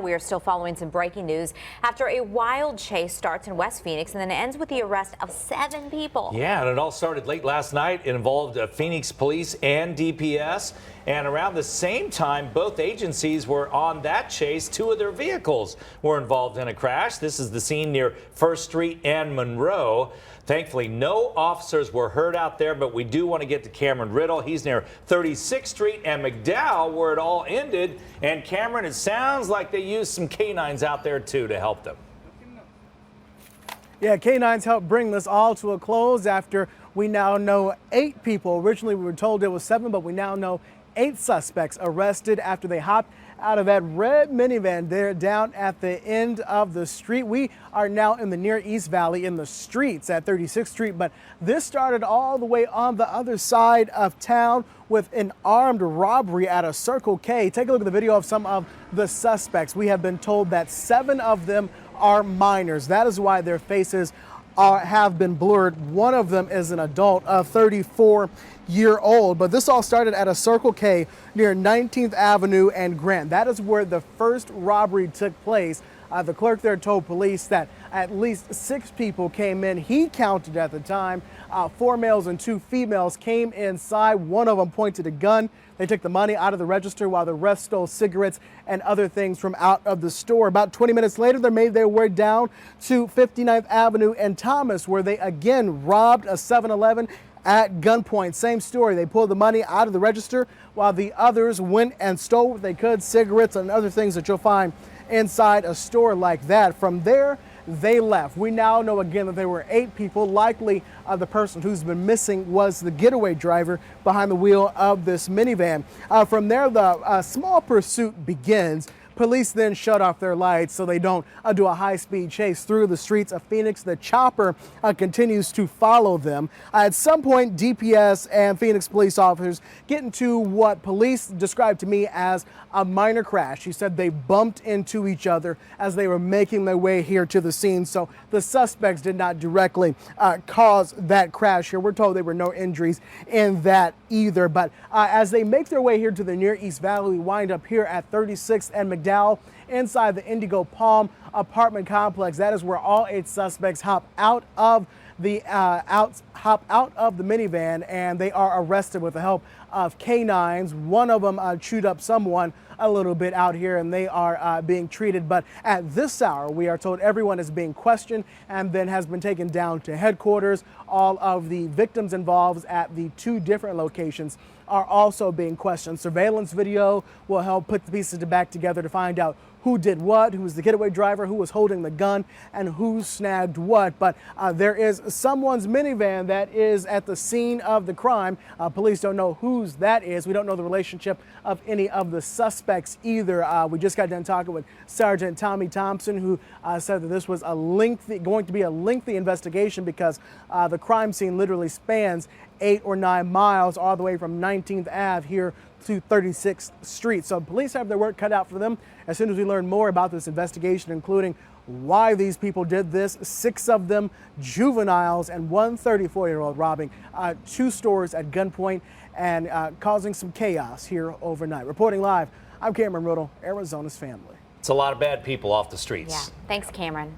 We are still following some breaking news after a wild chase starts in West Phoenix and then ends with the arrest of 7 people. Yeah, and it all started late last night. It involved Phoenix police and DPS. And around the same time, both agencies were on that chase. 2 of their vehicles were involved in a crash. This is the scene near First Street and Monroe. Thankfully, no officers were hurt out there, but we do want to get to Cameron Riddle. He's near 36th Street and McDowell, where it all ended. And Cameron, it sounds like they used some canines out there, too, to help them. Yeah, canines helped bring this all to a close after we now know 8 people. Originally, we were told it was 7, but we now know 8 suspects arrested after they hopped out of that red minivan there down at the end of the street. We are now in the near East Valley in the streets at 36th Street, but this started all the way on the other side of town with an armed robbery at a Circle K. Take a look at the video of some of the suspects. We have been told that 7 of them are minors. That is why their faces have been blurred. One of them is an adult, a 34-year-old. But this all started at a Circle K near 19th Avenue and Grant. That is where the first robbery took place. The clerk there told police that at least 6 people came in. He counted at the time. 4 males and 2 females came inside. One of them pointed a gun. They took the money out of the register while the rest stole cigarettes and other things from out of the store. About 20 minutes later, they made their way down to 59th Avenue and Thomas, where they again robbed a 7-Eleven at gunpoint. Same story. They pulled the money out of the register while the others went and stole what they could, cigarettes and other things that you'll find inside a store like that. From there, they left. We now know again that there were 8 people. Likely the person who's been missing was the getaway driver behind the wheel of this minivan. From there, the small pursuit begins. Police then shut off their lights so they don't do a high-speed chase through the streets of Phoenix. The chopper continues to follow them. At some point, DPS and Phoenix police officers get into what police described to me as a minor crash. She said they bumped into each other as they were making their way here to the scene. So the suspects did not directly cause that crash here. We're told there were no injuries in that either. But as they make their way here to the near East Valley, we wind up here at 36th and McDowell inside the Indigo Palm apartment complex. That is where all 8 suspects hop out of the minivan, and they are arrested with the help of canines. One of them chewed up someone a little bit out here, and they are being treated. But at this hour, we are told everyone is being questioned and then has been taken down to headquarters. All of the victims involved at the 2 different locations are also being questioned. Surveillance video will help put the pieces back together to find out who did what, who was the getaway driver, who was holding the gun, and who snagged what. But there is someone's minivan that is at the scene of the crime. Police don't know whose that is. We don't know the relationship of any of the suspects either. We just got done talking with Sergeant Tommy Thompson, who said that this was going to be a lengthy investigation because the crime scene literally spans 8 or 9 miles all the way from 19th Ave here to 36th Street. So police have their work cut out for them. As soon as we learn more about this investigation, including why these people did this, 6 of them juveniles and one 34-year-old robbing 2 stores at gunpoint and causing some chaos here overnight. Reporting live, I'm Cameron Riddle, Arizona's Family. It's a lot of bad people off the streets. Yeah, thanks, Cameron.